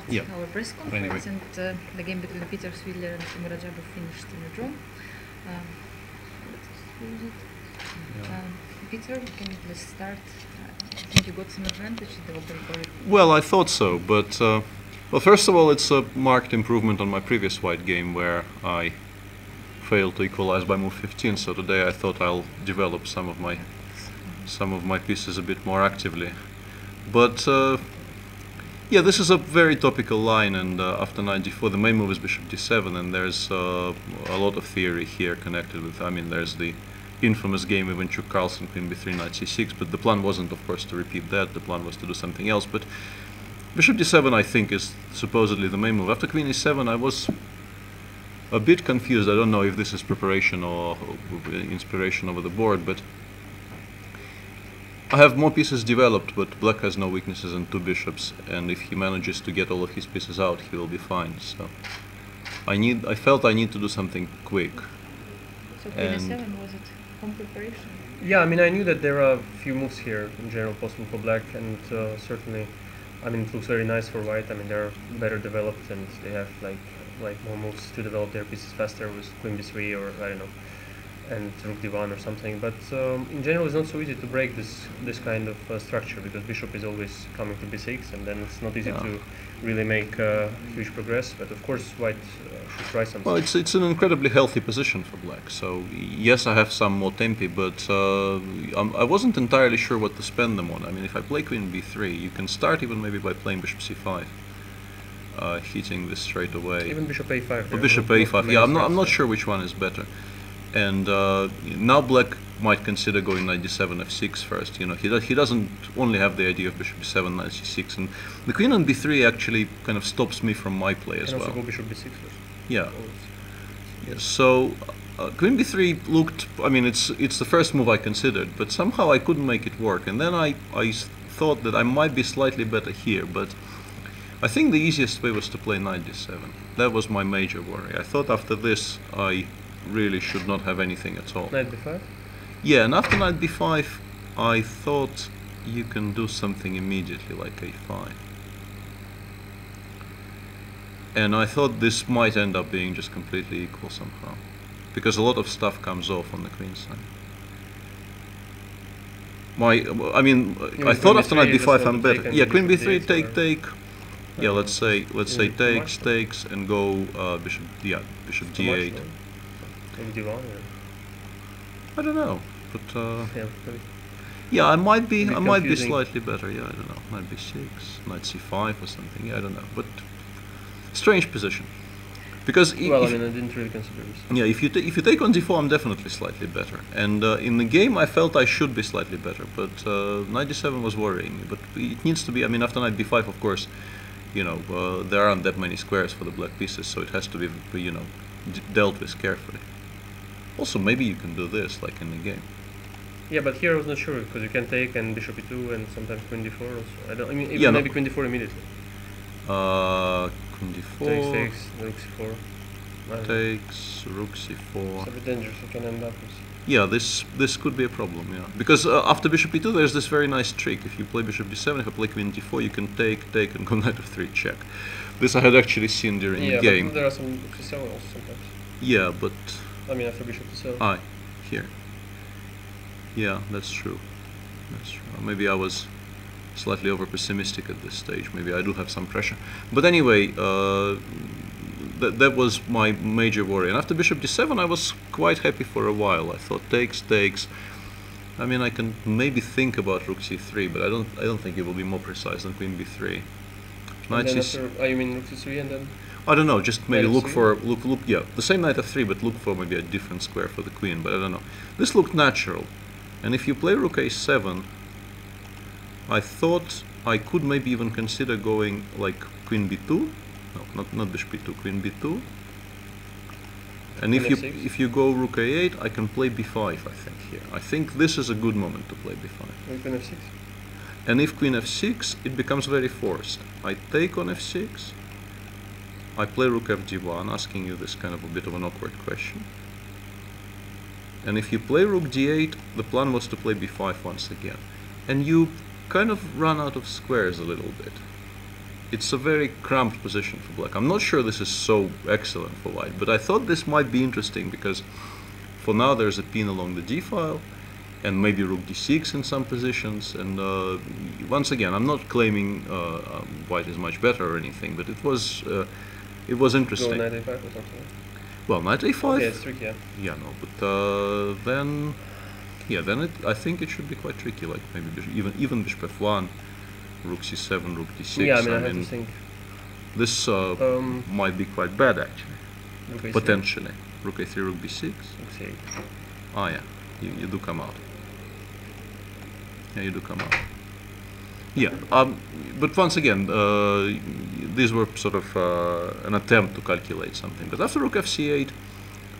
Yeah. Our press conference, and the game between Peter Svidler and Radjabov finished in a draw. Peter, can you please start? I think you got some advantage in the opening part. Well, I thought so, but well, first of all, it's a marked improvement on my previous white game where I failed to equalize by move 15. So today I thought I'll develop some of my pieces a bit more actively. But yeah, this is a very topical line, and after knight d4, the main move is bishop d7, and there's a lot of theory here connected with. I mean, there's the infamous game of Ivanchuk Carlsen, queen b3, knight c6, but the plan wasn't, of course, to repeat that. The plan was to do something else. But bishop d7, I think, is supposedly the main move. After queen e7, I was a bit confused. I don't know if this is preparation or inspiration over the board, but I have more pieces developed, but black has no weaknesses and two bishops, and if he manages to get all of his pieces out, he will be fine. So I felt I need to do something quick. So queen e7, was it home preparation? Yeah, I mean, I knew that there are a few moves here in general possible for black, and certainly, I mean, it looks very nice for white. I mean, they're better developed, and they have like more moves to develop their pieces faster with queen b3 or I don't know, and rook d1 or something. But in general, it's not so easy to break this kind of structure, because bishop is always coming to b6, and then it's not easy to really make huge progress. But of course, white should try something. Well, it's an incredibly healthy position for black. So yes, I have some more tempi, but I wasn't entirely sure what to spend them on. I mean, if I play queen b3, you can start even maybe by playing bishop c5, hitting this straight away. Even bishop a5. Or bishop a5. Yeah, I'm not sure which one is better. And now black might consider going knight d7, f6 first. You know, he doesn't only have the idea of bishop b7, knight c6, and the queen on b3 actually kind of stops me from my play as well. Also go bishop b6 first. Yeah. Yeah. So queen b3 looked. I mean, it's the first move I considered, but somehow I couldn't make it work. And then I thought that I might be slightly better here, but I think the easiest way was to play knight d7. That was my major worry. I thought after this I really should not have anything at all. Knight b5? Yeah, and after knight b5, I thought you can do something immediately, like a5. And I thought this might end up being just completely equal somehow, because a lot of stuff comes off on the queen side. I thought after knight b5 I'm better. Yeah, queen b3, take. Yeah, let's say takes, and go bishop d8. I don't know, but yeah, I might be slightly better. Yeah, I don't know, knight b6, knight c5 or something. Yeah, I don't know, but strange position, because well, I mean, I didn't really consider this. Yeah, if you take on d4, I'm definitely slightly better, and in the game I felt I should be slightly better, but knight d7 was worrying me. But it needs to be. I mean, after knight b5, of course, you know, there aren't that many squares for the black pieces, so it has to be, you know, dealt with carefully. Also, maybe you can do this, like in the game. Yeah, but here I was not sure, because you can take and bishop e2 and sometimes queen d4 also. I mean, even maybe queen d4 immediately. Queen d4. Takes, rook c4. Takes, rook c4. It's a bit dangerous, you can end up with. Yeah, this could be a problem, yeah. Because after bishop e2, there's this very nice trick. If you play bishop d7, if I play queen d4, you can take, and go knight f3 check. This I had actually seen during the game. But there are some rook c7 also sometimes. Yeah, but I mean, after bishop d7. Here. Yeah, that's true. That's true. Maybe I was slightly over pessimistic at this stage. Maybe I do have some pressure. But anyway, that was my major worry. And after bishop d7, I was quite happy for a while. I thought takes. I mean, I can maybe think about rook c3, but I don't think it will be more precise than queen b3. Knight c3. You mean rook c3 and then? I don't know, just maybe look, yeah, the same knight f3, but look for maybe a different square for the queen, but I don't know. This looked natural, and if you play rook a7, I thought I could maybe even consider going like queen b2, no, not bishop b2, queen b2, and if you go rook a8, I can play b5, I think, here. I think this is a good moment to play b5. Queen f6? And if queen f6, it becomes very forced. I take on f6, I play rook fg1, asking you this kind of a bit of an awkward question. And if you play rook d8, the plan was to play b5 once again. And you kind of run out of squares a little bit. it's a very cramped position for black. I'm not sure this is so excellent for white, but I thought this might be interesting because for now there's a pin along the d file, and maybe rook d6 in some positions. And once again, I'm not claiming white is much better or anything, but it was interesting. Go knight a5 or something. Well, knight a5. Okay, it's tricky. Yeah. Yeah, no, but then I think it should be quite tricky. Like maybe even bishop f1, rook c7, rook d6. Yeah, I mean, I have to think. This might be quite bad actually. Rook a3. Potentially. Rook a3, rook b6. Rook c8. Ah, yeah, you do come out. Yeah, you do come out. Yeah, but once again, these were sort of an attempt to calculate something. But after rook fc8,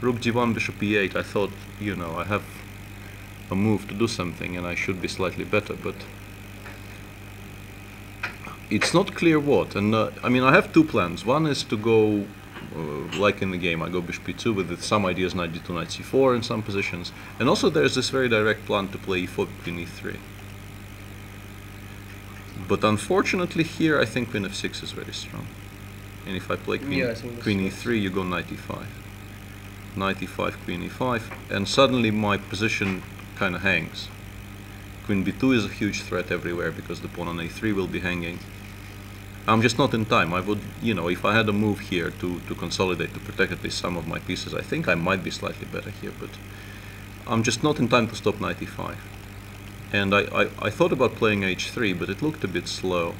rook g1, bishop e8, I thought, you know, I have a move to do something and I should be slightly better, but it's not clear what. And I mean, I have two plans. One is to go, like in the game, I go bishop e2 with some ideas, knight d2, knight c4 in some positions. And also there's this very direct plan to play e4, queen e3. But unfortunately here, I think queen f6 is very strong. And if I play queen, queen e3, you go knight e5. Knight e5, queen e5, and suddenly my position kind of hangs. Queen b2 is a huge threat everywhere because the pawn on a3 will be hanging. I'm just not in time. I would, you know, if I had a move here to consolidate, to protect at least some of my pieces, I think I might be slightly better here, but I'm just not in time to stop knight e5. And I thought about playing h3, but it looked a bit slow.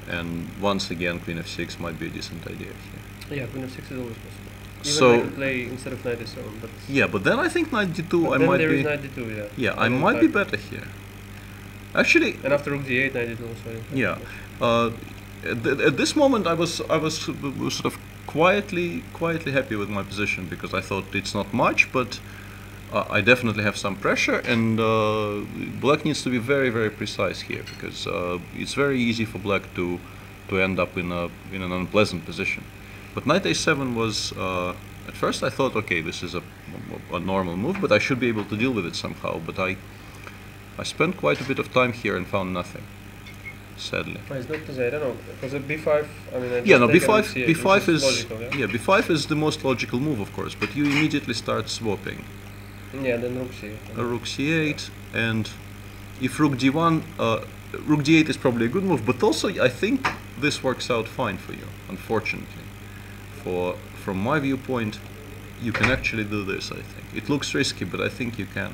And once again, queen f6 might be a decent idea here. Yeah, queen f6 is always possible. Even So I could play instead of knight a7, but yeah, but then I think knight d2 but I then might there be is knight d2, yeah. yeah, I might be better here. Actually, And after rook d8, knight d2 also. yeah. At this moment, I was sort of quietly happy with my position because I thought it's not much, but I definitely have some pressure, and black needs to be very, very precise here because it's very easy for black to end up in an unpleasant position. But knight a7 was at first I thought, okay, this is a normal move, but I should be able to deal with it somehow. But I spent quite a bit of time here and found nothing, sadly. It's not because I don't know, because at b5, I mean, I Yeah, no, just b5 take b5 is logical, yeah? b5 is the most logical move, of course, but you immediately start swapping. Yeah, then rook c8. Rook c8, and if rook d1, rook d8 is probably a good move, but also I think this works out fine for you, unfortunately. From my viewpoint, you can actually do this, I think. It looks risky, but I think you can.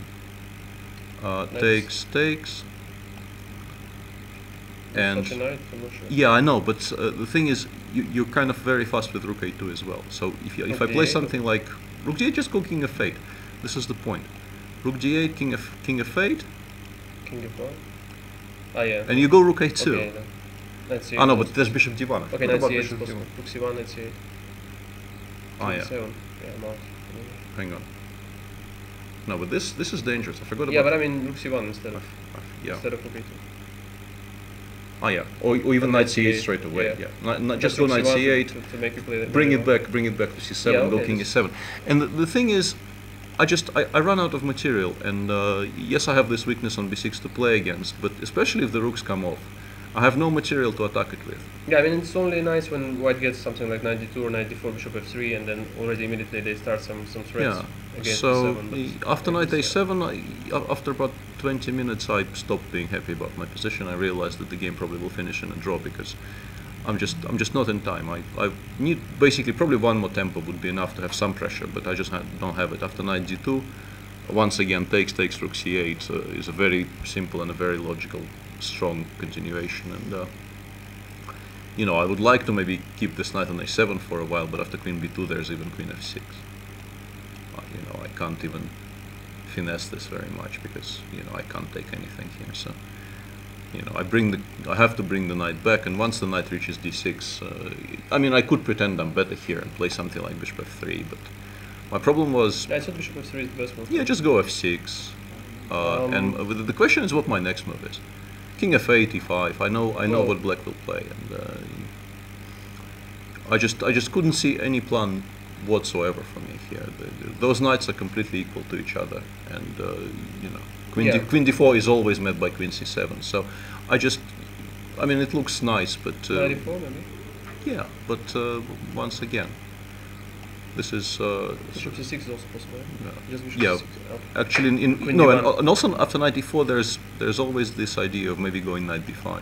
Takes, and such a knight, I'm not sure. yeah, I know, but the thing is, you're kind of very fast with rook a2 as well. So if I play something like rook d8, just go king f8. This is the point. Rook d8, king f8, King f1. Ah, yeah. and you go rook a2. Okay, then. Knight c8. Ah no, but there's bishop d1. I Okay, forgot knight about c8 is bishop possible. d1. Rook c1, knight c8. Ah yeah, 7. Yeah, I'm out. hang on. No, but this is dangerous. I forgot about. Yeah, but I mean rook c1 instead of yeah. rook a2. Ah yeah, or even knight c8 straight away. Yeah, just go knight c8. To make you play that. Bring it back to c7. Yeah, Go okay, king e7. And the thing is, I run out of material, and yes, I have this weakness on b6 to play against, but especially if the rooks come off, I have no material to attack it with. Yeah, I mean it's only nice when white gets something like knight d2 or knight d4, bishop f3, and then already immediately they start some threats against so b7. after knight a7, after about 20 minutes, I stopped being happy about my position. I realized that the game probably will finish in a draw because I'm just not in time. I need basically probably one more tempo would be enough to have some pressure, but I just don't have it. After knight d2, once again takes rook c8 is a very simple and a very logical, strong continuation. And you know, I would like to maybe keep this knight on a7 for a while, but after queen b2, there's even queen f6. You know, I can't even finesse this very much because you know I can't take anything here. So. You know, I have to bring the knight back, and once the knight reaches d6, I mean, I could pretend I'm better here and play something like bishop f3, but my problem was... I thought bishop f3 is the best move. Yeah, just go f6, and the question is what my next move is. King f8, e5, I know what black will play, and I just couldn't see any plan whatsoever for me here. Those knights are completely equal to each other, and you know, queen d4 is always met by queen c7. So I just I mean, it looks nice, but 94 maybe? yeah. But once again, this is Bishop c6 is also possible. Yeah. Just bishop Yeah. c6. actually Queen no, d1. and also after 94, there's always this idea of maybe going knight b5,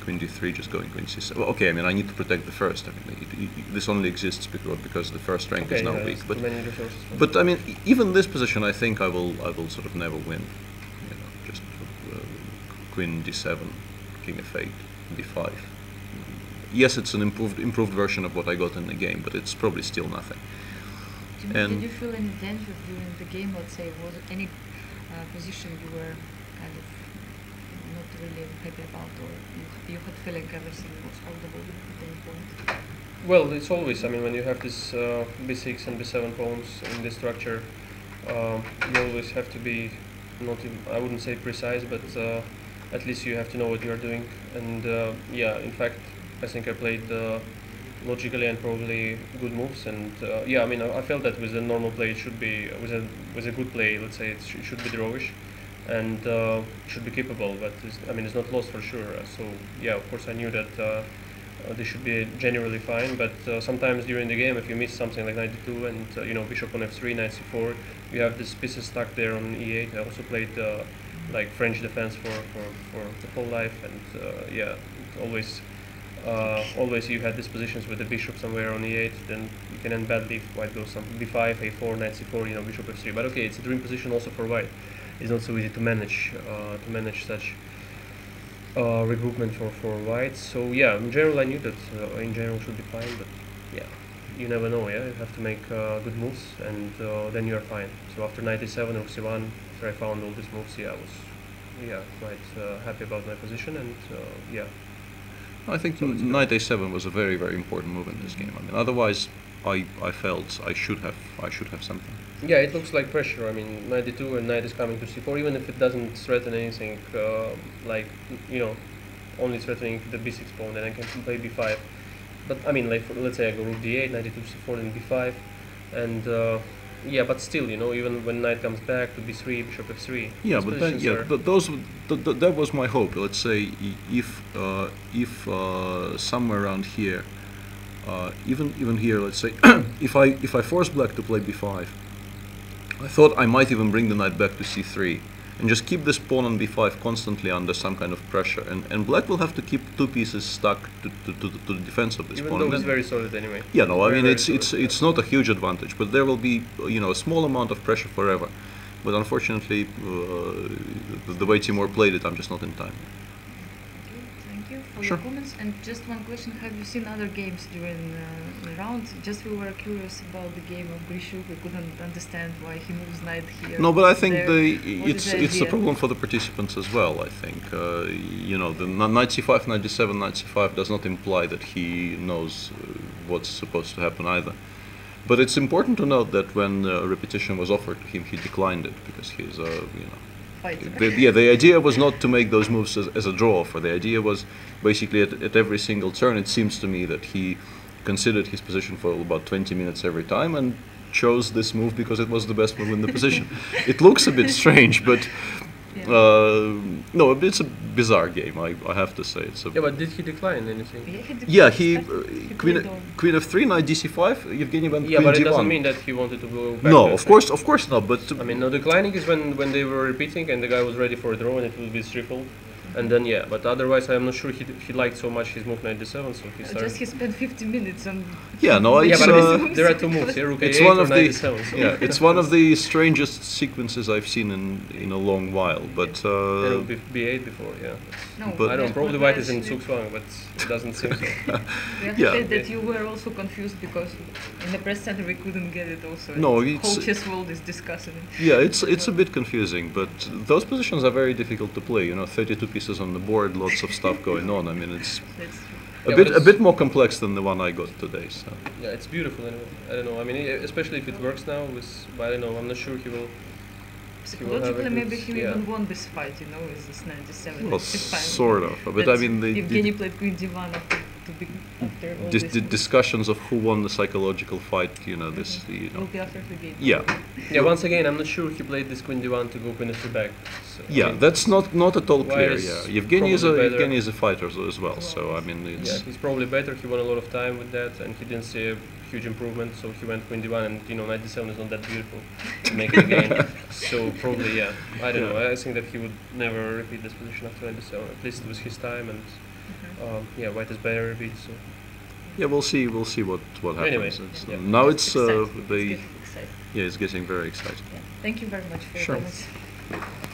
queen d3, just going queen c7. Well, okay, I mean, I need to protect the first. I mean, this only exists because the first rank is now weak. But many resources. But I mean, even this position, I think I will sort of never win. You know, just queen d7, king f8, d5. Yes, it's an improved version of what I got in the game, but it's probably still nothing. Did you feel any danger during the game? Let's say, was it any position you were kind of not really happy about, or you had feeling everything was holdable at any point? Well, it's always, I mean, when you have this b6 and b7 pawns in this structure, you always have to be, not even, I wouldn't say precise, but at least you have to know what you are doing. And yeah, in fact, I think I played logically and probably good moves. And yeah, I mean, I felt that with a normal play, it should be, with a good play, let's say, it should be drawish and should be capable. But I mean, it's not lost for sure. So yeah, of course, I knew that. They should be generally fine, but sometimes during the game, if you miss something like 92 and you know, bishop on f3, knight c4, you have these pieces stuck there on e8. I also played like French defense for the whole life, and yeah, always you had these positions with the bishop somewhere on e8, then you can end badly if white goes some b5, a4, knight c4, you know, bishop f3. But okay, it's a dream position also for white. It's not so easy to manage such regroupment for white. So yeah, in general I knew that in general should be fine, but yeah, you never know. Yeah, you have to make good moves, and then you are fine. So after 97 or c1, after I found all these moves, yeah, I was quite happy about my position, and yeah. I think knight a7 was a very, very important move in this game. I mean, otherwise I felt I should have something. Yeah, it looks like pressure. I mean, 92 and knight is coming to c4, even if it doesn't threaten anything, like, you know, only threatening the b6 pawn, then I can play b5. But I mean, like, let's say I go rook d8, 92 c4, then b5, and yeah, but still, you know, even when knight comes back to b3, bishop f3. Yeah, but then, yeah, that was my hope. Let's say if somewhere around here, even here, let's say, if I force black to play b5, I thought I might even bring the knight back to c3 and just keep this pawn on b5 constantly under some kind of pressure, and black will have to keep two pieces stuck to the defense of this pawn. Even though it's very solid anyway. Yeah, no, I mean, very it's not a huge advantage, but there will be, you know, a small amount of pressure forever. But unfortunately, the way Timur played it, I'm just not in time. Thank you for Sure. your comments. And just one question: have you seen other games during the round? Just we were curious about the game of Grishuk. We couldn't understand why he moves knight here. No, but I think there. it's a problem for the participants as well. I think you know, the knight c5, knight d7, knight c5 does not imply that he knows what's supposed to happen either. But it's important to note that when repetition was offered to him, he declined it because he's you know. The idea was not to make those moves as a draw. For the idea was basically at every single turn. It seems to me that he considered his position for about 20 minutes every time and chose this move because it was the best move in the position. It looks a bit strange, but no, it's a bizarre game. I have to say it's a. Yeah, but did he decline anything? Yeah, he queen f3, knight dc5. Evgeny went Yeah, queen but it d1. doesn't mean that he wanted to go back. No, to of course not. But I mean, no, declining is when they were repeating and the guy was ready for a draw and it will be threefold. And then yeah, but otherwise I'm not sure he liked so much his move knight d7, so he started. Just he spent 50 minutes on. yeah, no, Yeah, it's but there are two moves here, rook it's a8 one or of knight the d7. So. yeah, it's one of the strangest sequences I've seen in a long while. But There will be b8 before, yeah. No, I don't know, probably white is in actually- Zugzwang, but it doesn't seem so. We have Yeah. to say that you were also confused because in the press center we couldn't get it also. No, The it's- whole chess world is discussing it. yeah, it's a bit confusing. But those positions are very difficult to play. You know, 32 pieces on the board, lots of stuff going on. I mean, it's That's true. Yeah, a but bit more complex than the one I got today. So. Yeah, it's beautiful anyway. I don't know, I mean, especially if it works now with, but I don't know, I'm not sure he will. Psychologically, have a maybe good- he yeah. even won this fight, you know, with this 97. Well, it's fine. sort of. But I mean, Evgeny played queen d1 after to be after all The this moves. discussions of who won the psychological fight, you know, this, you know. Will be after the game. Yeah, Yeah, once again, I'm not sure he played this queen d1 to go queen f3 back. So, I yeah, mean, that's not at all White clear. is Yeah, Yevgeny is a probably better. Yevgeny is a fighter as well. So I mean, yeah, it's he's probably better. He won a lot of time with that, and he didn't see a huge improvement. So he went queen d1, and you know, knight d7 is not that beautiful to make it again. So probably, yeah, I don't know. I think that he would never repeat this position after knight d7. At least it was his time, and yeah, white is better repeat. So yeah. We'll see what happens. Anyway, It's, yeah. now it's Exciting. the It's getting exciting. yeah, it's getting very exciting. Yeah. Thank you very much for Sure. your comments.